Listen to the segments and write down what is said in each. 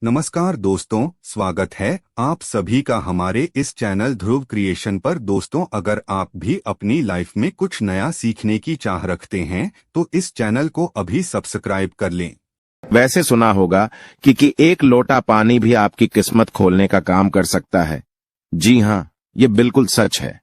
नमस्कार दोस्तों, स्वागत है आप सभी का हमारे इस चैनल ध्रुव क्रिएशन पर। दोस्तों, अगर आप भी अपनी लाइफ में कुछ नया सीखने की चाह रखते हैं तो इस चैनल को अभी सब्सक्राइब कर लें। वैसे सुना होगा कि एक लोटा पानी भी आपकी किस्मत खोलने का काम कर सकता है। जी हाँ, ये बिल्कुल सच है।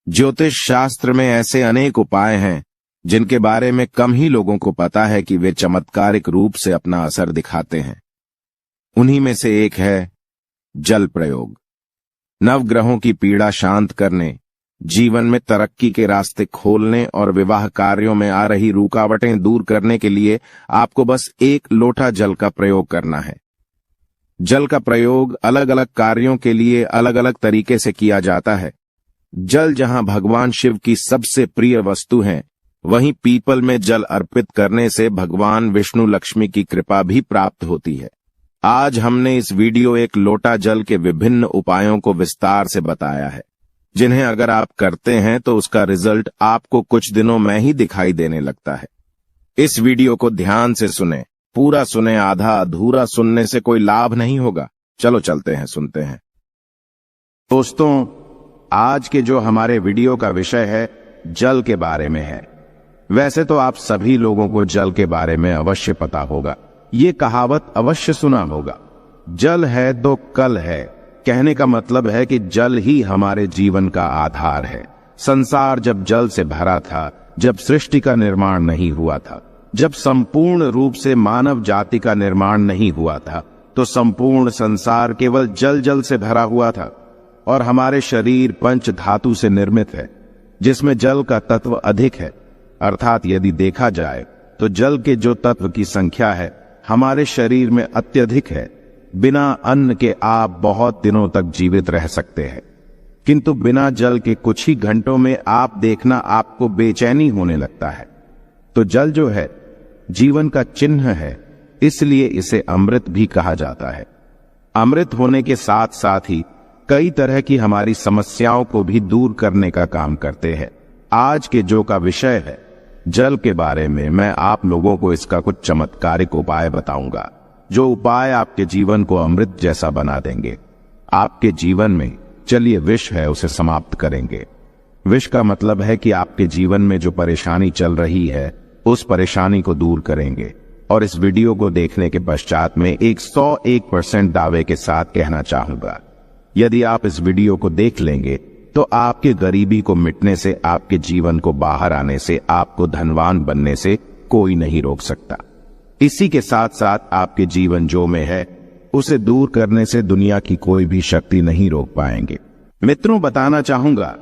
ज्योतिष शास्त्र में ऐसे अनेक उपाय हैं जिनके बारे में कम ही लोगों को पता है कि वे चमत्कारिक रूप से अपना असर दिखाते हैं। उन्हीं में से एक है जल प्रयोग। नवग्रहों की पीड़ा शांत करने, जीवन में तरक्की के रास्ते खोलने और विवाह कार्यों में आ रही रुकावटें दूर करने के लिए आपको बस एक लोटा जल का प्रयोग करना है। जल का प्रयोग अलग अलग कार्यों के लिए अलग अलग तरीके से किया जाता है। जल जहां भगवान शिव की सबसे प्रिय वस्तु है, वहीं पीपल में जल अर्पित करने से भगवान विष्णु लक्ष्मी की कृपा भी प्राप्त होती है। आज हमने इस वीडियो एक लोटा जल के विभिन्न उपायों को विस्तार से बताया है, जिन्हें अगर आप करते हैं तो उसका रिजल्ट आपको कुछ दिनों में ही दिखाई देने लगता है। इस वीडियो को ध्यान से सुने, पूरा सुने, आधा अधूरा सुनने से कोई लाभ नहीं होगा। चलो चलते हैं, सुनते हैं। दोस्तों, आज के जो हमारे वीडियो का विषय है जल के बारे में है। वैसे तो आप सभी लोगों को जल के बारे में अवश्य पता होगा, ये कहावत अवश्य सुना होगा, जल है तो कल है। कहने का मतलब है कि जल ही हमारे जीवन का आधार है। संसार जब जल से भरा था, जब सृष्टि का निर्माण नहीं हुआ था, जब संपूर्ण रूप से मानव जाति का निर्माण नहीं हुआ था, तो संपूर्ण संसार केवल जल जल से भरा हुआ था। और हमारे शरीर पंच धातु से निर्मित है, जिसमें जल का तत्व अधिक है। अर्थात यदि देखा जाए तो जल के जो तत्व की संख्या है हमारे शरीर में अत्यधिक है। बिना अन्न के आप बहुत दिनों तक जीवित रह सकते हैं, किंतु बिना जल के कुछ ही घंटों में आप देखना आपको बेचैनी होने लगता है। तो जल जो है जीवन का चिन्ह है, इसलिए इसे अमृत भी कहा जाता है। अमृत होने के साथ साथ ही कई तरह की हमारी समस्याओं को भी दूर करने का काम करते हैं। आज के जो का विषय है जल के बारे में, मैं आप लोगों को इसका कुछ चमत्कारिक उपाय बताऊंगा, जो उपाय आपके जीवन को अमृत जैसा बना देंगे। आपके जीवन में चलिए विष है उसे समाप्त करेंगे। विष का मतलब है कि आपके जीवन में जो परेशानी चल रही है उस परेशानी को दूर करेंगे। और इस वीडियो को देखने के पश्चात में 101% दावे के साथ कहना चाहूंगा, यदि आप इस वीडियो को देख लेंगे तो आपके गरीबी को मिटने से, आपके जीवन को बाहर आने से, आपको धनवान बनने से कोई नहीं रोक सकता। इसी के साथ साथ आपके जीवन जो में है उसे दूर करने से दुनिया की कोई भी शक्ति नहीं रोक पाएंगे। मित्रों, बताना चाहूंगा,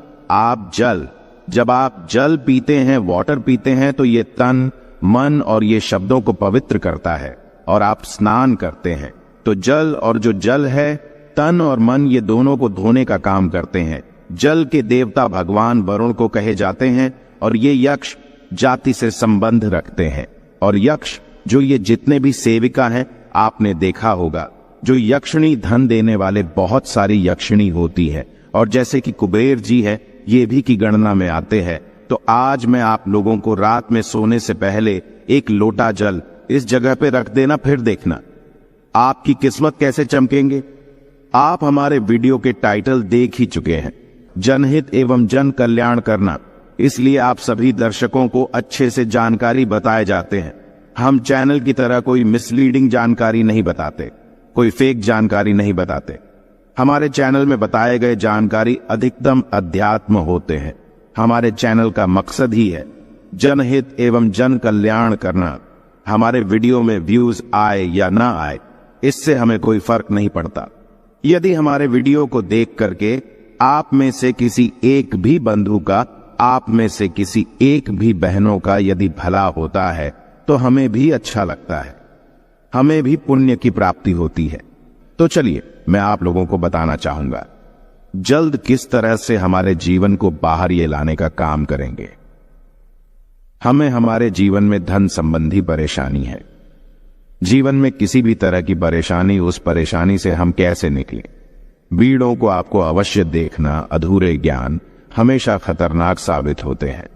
जब आप जल पीते हैं, वाटर पीते हैं, तो ये तन, मन और ये शब्दों को पवित्र करता है। और आप स्नान करते हैं तो जल, और जो जल है तन और मन, ये दोनों को धोने का काम करते हैं। जल के देवता भगवान वरुण को कहे जाते हैं, और ये यक्ष जाति से संबंध रखते हैं। और यक्ष जो ये जितने भी सेविका हैं, आपने देखा होगा, जो यक्षिणी धन देने वाले बहुत सारी यक्षिणी होती है, और जैसे कि कुबेर जी है, ये भी की गणना में आते हैं। तो आज मैं आप लोगों को रात में सोने से पहले एक लोटा जल इस जगह पे रख देना, फिर देखना आपकी किस्मत कैसे चमकेंगे। आप हमारे वीडियो के टाइटल देख ही चुके हैं, जनहित एवं जन कल्याण करना, इसलिए आप सभी दर्शकों को अच्छे से जानकारी बताए जाते हैं। हम चैनल की तरह कोई मिसलीडिंग जानकारी नहीं बताते, कोई फेक जानकारी नहीं बताते। हमारे चैनल में बताए गए जानकारी अधिकतम अध्यात्म होते हैं। हमारे चैनल का मकसद ही है जनहित एवं जन कल्याण करना। हमारे वीडियो में व्यूज आए या ना आए, इससे हमें कोई फर्क नहीं पड़ता। यदि हमारे वीडियो को देख करके आप में से किसी एक भी बंधु का, आप में से किसी एक भी बहनों का यदि भला होता है तो हमें भी अच्छा लगता है, हमें भी पुण्य की प्राप्ति होती है। तो चलिए मैं आप लोगों को बताना चाहूंगा जल्द किस तरह से हमारे जीवन को बाहर ये लाने का काम करेंगे। हमें हमारे जीवन में धन संबंधी परेशानी है। जीवन में किसी भी तरह की परेशानी, उस परेशानी से हम कैसे निकलें। वीडियो को आपको अवश्य देखना। अधूरे ज्ञान हमेशा खतरनाक साबित होते हैं,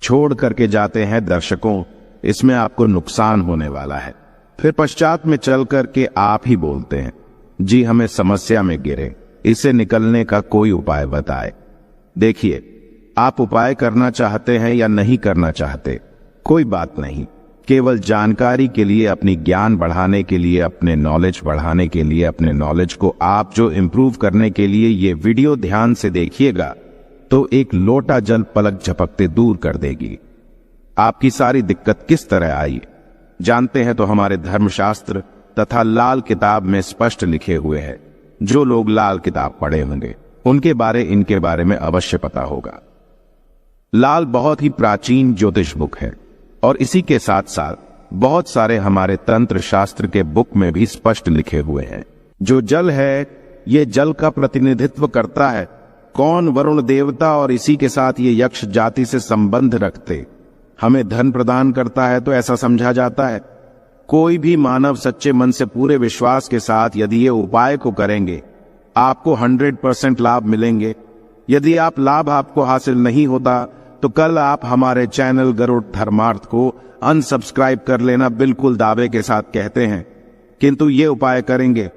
छोड़ करके जाते हैं दर्शकों, इसमें आपको नुकसान होने वाला है। फिर पश्चात में चल करके आप ही बोलते हैं, जी हमें समस्या में गिरे, इसे निकलने का कोई उपाय बताए। देखिए, आप उपाय करना चाहते हैं या नहीं करना चाहते, कोई बात नहीं। केवल जानकारी के लिए, अपनी ज्ञान बढ़ाने के लिए, अपने नॉलेज बढ़ाने के लिए, अपने नॉलेज को आप जो इंप्रूव करने के लिए ये वीडियो ध्यान से देखिएगा तो एक लोटा जल पलक झपकते दूर कर देगी। आपकी सारी दिक्कत किस तरह आई जानते हैं तो हमारे धर्मशास्त्र तथा लाल किताब में स्पष्ट लिखे हुए हैं। जो लोग लाल किताब पढ़े होंगे उनके बारे इनके बारे में अवश्य पता होगा। लाल बहुत ही प्राचीन ज्योतिष बुक है और इसी के साथ साथ बहुत सारे हमारे तंत्र शास्त्र के बुक में भी स्पष्ट लिखे हुए हैं। जो जल है ये जल का प्रतिनिधित्व करता है। कौन? वरुण देवता, और इसी के साथ ये यक्ष जाति से संबंध रखते हमें धन प्रदान करता है, तो ऐसा समझा जाता है। कोई भी मानव सच्चे मन से पूरे विश्वास के साथ यदि ये उपाय को करेंगे आपको 100% लाभ मिलेंगे। यदि आप लाभ आपको हासिल नहीं होता तो कल आप हमारे चैनल गरुड़ धर्मार्थ को अनसब्सक्राइब कर लेना, बिल्कुल दावे के साथ कहते हैं। किंतु ये उपाय करेंगे,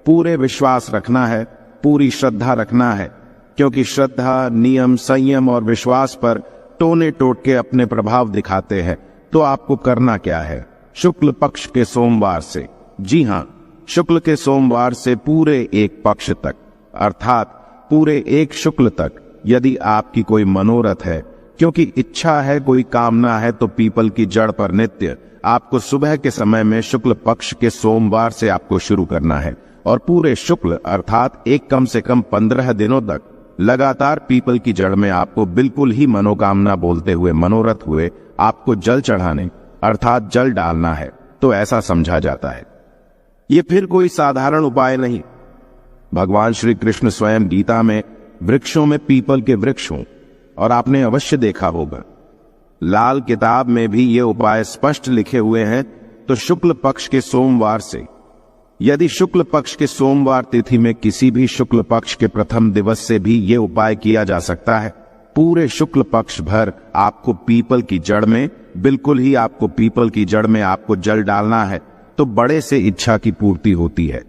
पूरे विश्वास रखना है, पूरी श्रद्धा रखना है, क्योंकि श्रद्धा, नियम, संयम और विश्वास पर टोने टोट के अपने प्रभाव दिखाते हैं। तो आपको करना क्या है? शुक्ल पक्ष के सोमवार से, जी हां, शुक्ल के सोमवार से पूरे एक पक्ष तक, अर्थात पूरे एक शुक्ल तक, यदि आपकी कोई मनोरथ है, क्योंकि इच्छा है, कोई कामना है, तो पीपल की जड़ पर नित्य आपको सुबह के समय में शुक्ल पक्ष के सोमवार से आपको शुरू करना है और पूरे शुक्ल अर्थात एक कम से कम 15 दिनों तक लगातार पीपल की जड़ में आपको बिल्कुल ही मनोकामना बोलते हुए, मनोरथ हुए आपको जल चढ़ाने अर्थात जल डालना है। तो ऐसा समझा जाता है। ये फिर कोई साधारण उपाय नहीं। भगवान श्री कृष्ण स्वयं गीता में वृक्षों में पीपल के वृक्ष हों, और आपने अवश्य देखा होगा लाल किताब में भी ये उपाय स्पष्ट लिखे हुए हैं। तो शुक्ल पक्ष के सोमवार से, यदि शुक्ल पक्ष के सोमवार तिथि में किसी भी शुक्ल पक्ष के प्रथम दिवस से भी ये उपाय किया जा सकता है। पूरे शुक्ल पक्ष भर आपको पीपल की जड़ में, बिल्कुल ही आपको पीपल की जड़ में आपको जल डालना है, तो बड़े से इच्छा की पूर्ति होती है।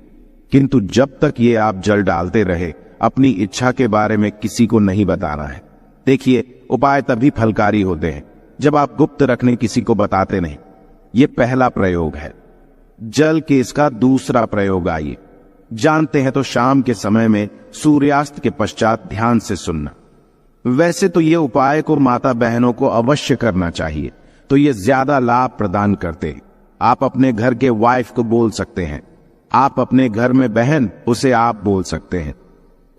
किंतु जब तक ये आप जल डालते रहे, अपनी इच्छा के बारे में किसी को नहीं बताना है। देखिए, उपाय तभी फलकारी होते हैं जब आप गुप्त रखने किसी को बताते नहीं। ये पहला प्रयोग है। जल के इसका दूसरा प्रयोग आइए जानते हैं। तो शाम के समय में सूर्यास्त के पश्चात ध्यान से सुनना। वैसे तो ये उपाय को माता बहनों को अवश्य करना चाहिए, तो ये ज्यादा लाभ प्रदान करते हैं। आप अपने घर के वाइफ को बोल सकते हैं, आप अपने घर में बहन, उसे आप बोल सकते हैं।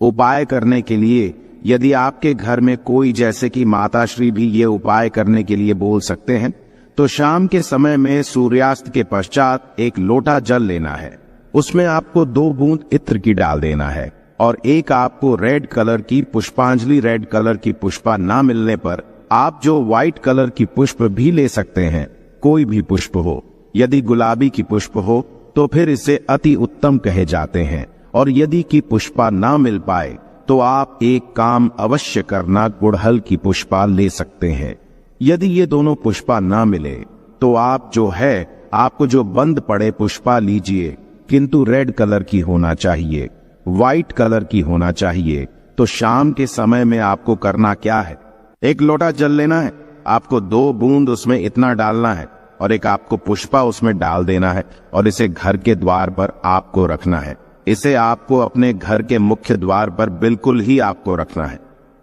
उपाय करने के लिए यदि आपके घर में कोई, जैसे कि माताश्री भी ये उपाय करने के लिए बोल सकते हैं, तो शाम के समय में सूर्यास्त के पश्चात एक लोटा जल लेना है। उसमें आपको 2 बूंद इत्र की डाल देना है और एक आपको रेड कलर की पुष्पांजलि, रेड कलर की पुष्पा ना मिलने पर आप जो व्हाइट कलर की पुष्प भी ले सकते हैं, कोई भी पुष्प हो। यदि गुलाबी की पुष्प हो तो फिर इसे अति उत्तम कहे जाते हैं। और यदि की पुष्पा ना मिल पाए तो आप एक काम अवश्य करना, गुड़हल की पुष्पा ले सकते हैं। यदि ये दोनों पुष्पा ना मिले तो आप जो है, आपको जो बंद पड़े पुष्पा लीजिए, किंतु रेड कलर की होना चाहिए, व्हाइट कलर की होना चाहिए। तो शाम के समय में आपको करना क्या है? एक लोटा जल लेना है, आपको 2 बूंद उसमें इतना डालना है और एक आपको पुष्पा उसमें डाल देना है और इसे घर के द्वार पर आपको रखना है। इसे आपको अपने घर के मुख्य द्वार पर बिल्कुल ही आपको रखना है।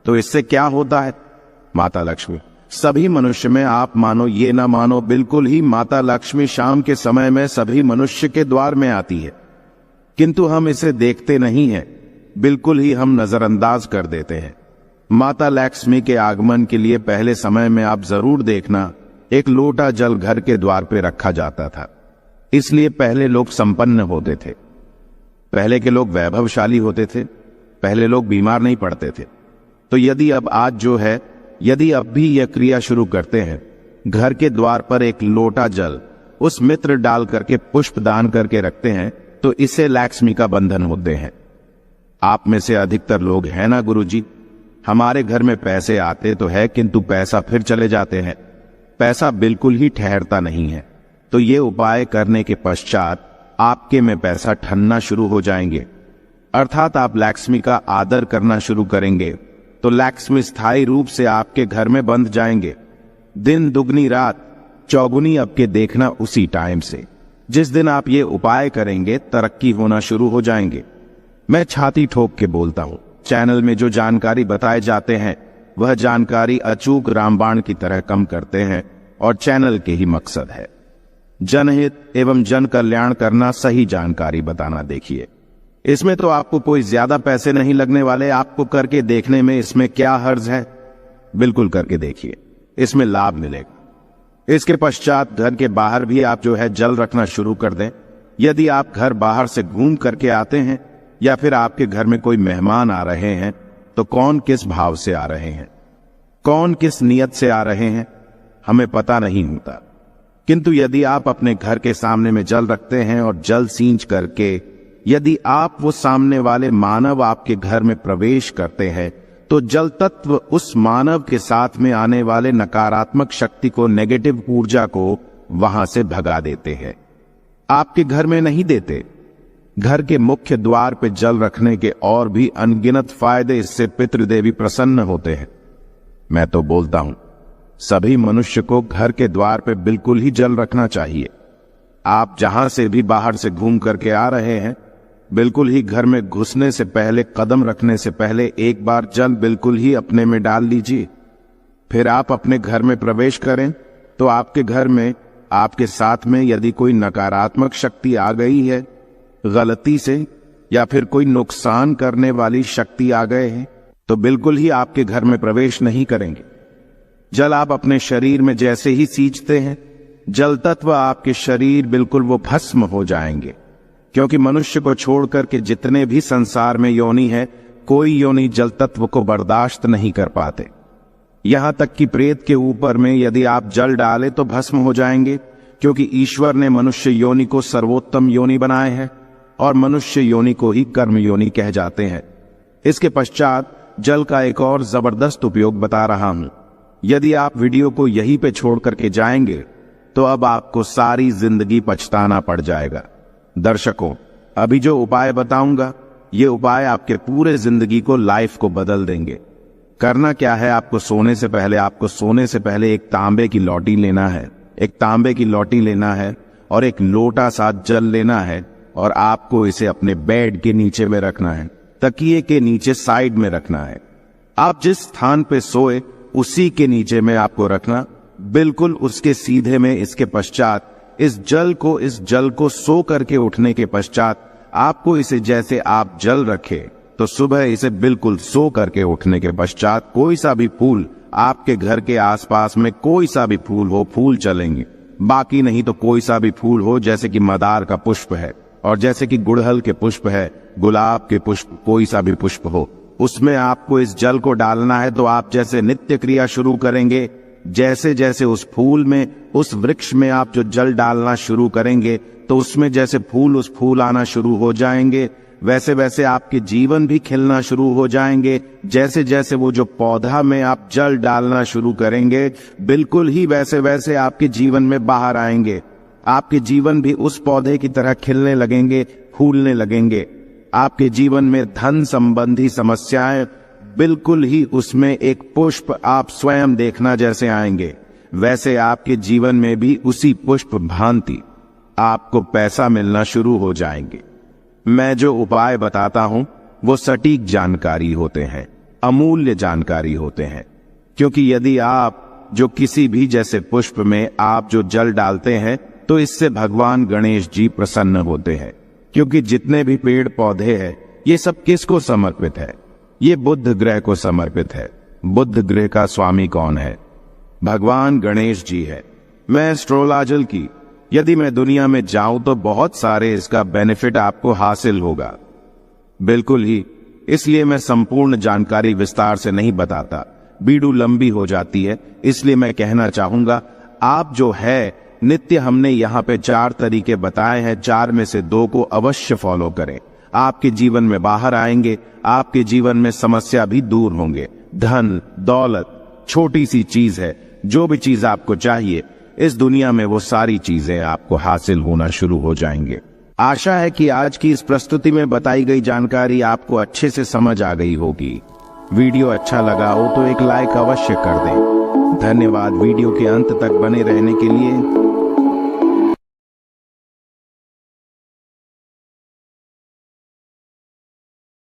तो इससे क्या होता है? माता लक्ष्मी सभी मनुष्य में, आप मानो ये ना मानो, बिल्कुल ही माता लक्ष्मी शाम के समय में सभी मनुष्य के द्वार में आती है। किंतु हम इसे देखते नहीं हैं, बिल्कुल ही हम नजरअंदाज कर देते हैं। माता लक्ष्मी के आगमन के लिए पहले समय में आप जरूर देखना, एक लोटा जल घर के द्वार पे रखा जाता था। इसलिए पहले लोग संपन्न होते थे, पहले के लोग वैभवशाली होते थे, पहले लोग बीमार नहीं पड़ते थे। तो यदि अब आज जो है, यदि अब भी यह क्रिया शुरू करते हैं, घर के द्वार पर एक लोटा जल उस मित्र डाल करके पुष्प दान करके रखते हैं, तो इससे लक्ष्मी का बंधन होते हैं। आप में से अधिकतर लोग हैं ना गुरुजी, हमारे घर में पैसे आते तो है किंतु पैसा फिर चले जाते हैं। पैसा बिल्कुल ही ठहरता नहीं है। तो ये उपाय करने के पश्चात आपके में पैसा ठनना शुरू हो जाएंगे। अर्थात आप लक्ष्मी का आदर करना शुरू करेंगे तो लक्ष्मी स्थायी रूप से आपके घर में बंध जाएंगे। दिन दुगनी रात चौगुनी आपके देखना उसी टाइम से। जिस दिन आप ये उपाय करेंगे तरक्की होना शुरू हो जाएंगे। मैं छाती ठोक के बोलता हूं, चैनल में जो जानकारी बताए जाते हैं वह जानकारी अचूक रामबाण की तरह कम करते हैं और चैनल के ही मकसद है जनहित एवं जन कल्याण करना, सही जानकारी बताना। देखिए, इसमें तो आपको कोई ज्यादा पैसे नहीं लगने वाले। आपको करके देखने में इसमें क्या हर्ज है? बिल्कुल करके देखिए, इसमें लाभ मिलेगा। इसके पश्चात घर के बाहर भी आप जो है जल रखना शुरू कर दें। यदि आप घर बाहर से घूम करके आते हैं या फिर आपके घर में कोई मेहमान आ रहे हैं तो कौन किस भाव से आ रहे हैं, कौन किस नियत से आ रहे हैं, हमें पता नहीं होता। किंतु यदि आप अपने घर के सामने में जल रखते हैं और जल सींच करके यदि आप वो सामने वाले मानव आपके घर में प्रवेश करते हैं तो जल तत्व उस मानव के साथ में आने वाले नकारात्मक शक्ति को, नेगेटिव ऊर्जा को वहां से भगा देते हैं। आपके घर में नहीं देते। घर के मुख्य द्वार पे जल रखने के और भी अनगिनत फायदे, इससे पितृदेवी प्रसन्न होते हैं। मैं तो बोलता हूं सभी मनुष्य को घर के द्वार पे बिल्कुल ही जल रखना चाहिए। आप जहां से भी बाहर से घूम करके आ रहे हैं, बिल्कुल ही घर में घुसने से पहले, कदम रखने से पहले एक बार जल बिल्कुल ही अपने में डाल लीजिए। फिर आप अपने घर में प्रवेश करें तो आपके घर में, आपके साथ में यदि कोई नकारात्मक शक्ति आ गई है गलती से या फिर कोई नुकसान करने वाली शक्ति आ गए हैं तो बिल्कुल ही आपके घर में प्रवेश नहीं करेंगे। जल आप अपने शरीर में जैसे ही सींचते हैं, जल तत्व आपके शरीर बिल्कुल वो भस्म हो जाएंगे। क्योंकि मनुष्य को छोड़कर के जितने भी संसार में योनि है, कोई योनि जल तत्व को बर्दाश्त नहीं कर पाते। यहां तक कि प्रेत के ऊपर में यदि आप जल डालें तो भस्म हो जाएंगे, क्योंकि ईश्वर ने मनुष्य योनि को सर्वोत्तम योनि बनाए हैं और मनुष्य योनि को ही कर्म योनि कह जाते हैं। इसके पश्चात जल का एक और जबरदस्त उपयोग बता रहा हूं। यदि आप वीडियो को यहीं पे छोड़ करके जाएंगे तो अब आपको सारी जिंदगी पछताना पड़ जाएगा। दर्शकों, अभी जो उपाय बताऊंगा ये उपाय आपके पूरे जिंदगी को, लाइफ को बदल देंगे। करना क्या है, आपको सोने से पहले एक तांबे की लौटी लेना है। एक तांबे की लौटी लेना है और एक लोटा सा जल लेना है और आपको इसे अपने बेड के नीचे में रखना है, तकिए के नीचे साइड में रखना है। आप जिस स्थान पे सोए उसी के नीचे में आपको रखना, बिल्कुल उसके सीधे में। इसके पश्चात इस जल को सो करके उठने के पश्चात आपको इसे, जैसे आप जल रखे तो सुबह इसे बिल्कुल सो करके उठने के पश्चात कोई सा भी फूल, आपके घर के आसपास में कोई सा भी फूल हो, फूल चलेंगे। बाकी नहीं तो कोई सा भी फूल हो, जैसे कि मदार का पुष्प है और जैसे कि गुड़हल के पुष्प है, गुलाब के पुष्प, कोई सा भी पुष्प हो, उसमें आपको इस जल को डालना है। तो आप जैसे नित्य क्रिया शुरू करेंगे, जैसे जैसे उस फूल में, उस वृक्ष में आप जो जल डालना शुरू करेंगे तो उसमें जैसे फूल आना शुरू हो जाएंगे, वैसे वैसे आपके जीवन भी खिलना शुरू हो जाएंगे। जैसे जैसे वो जो पौधा में आप जल डालना शुरू करेंगे, बिल्कुल ही वैसे वैसे आपके जीवन में बाहर आएंगे। आपके जीवन भी उस पौधे की तरह खिलने लगेंगे, फूलने लगेंगे। आपके जीवन में धन संबंधी समस्याएं, बिल्कुल ही उसमें एक पुष्प आप स्वयं देखना जैसे आएंगे, वैसे आपके जीवन में भी उसी पुष्प भांति आपको पैसा मिलना शुरू हो जाएंगे। मैं जो उपाय बताता हूं वो सटीक जानकारी होते हैं, अमूल्य जानकारी होते हैं। क्योंकि यदि आप जो किसी भी जैसे पुष्प में आप जो जल डालते हैं तो इससे भगवान गणेश जी प्रसन्न होते हैं। क्योंकि जितने भी पेड़ पौधे हैं ये सब किसको समर्पित है? ये बुध ग्रह को समर्पित है। बुध ग्रह का स्वामी कौन है? भगवान गणेश जी है। मैं एस्ट्रोलॉजल की यदि मैं दुनिया में जाऊं तो बहुत सारे इसका बेनिफिट आपको हासिल होगा, बिल्कुल ही। इसलिए मैं संपूर्ण जानकारी विस्तार से नहीं बताता, वीडियो लंबी हो जाती है। इसलिए मैं कहना चाहूंगा, आप जो है नित्य, हमने यहाँ पे 4 तरीके बताए हैं, 4 में से 2 को अवश्य फॉलो करें। आपके जीवन में बाहर आएंगे, आपके जीवन में समस्या भी दूर होंगे। धन दौलत छोटी सी चीज है, जो भी चीज आपको चाहिए इस दुनिया में वो सारी चीजें आपको हासिल होना शुरू हो जाएंगे। आशा है कि आज की इस प्रस्तुति में बताई गई जानकारी आपको अच्छे से समझ आ गई होगी। वीडियो अच्छा लगा हो तो एक लाइक अवश्य कर दें। धन्यवाद वीडियो के अंत तक बने रहने के लिए।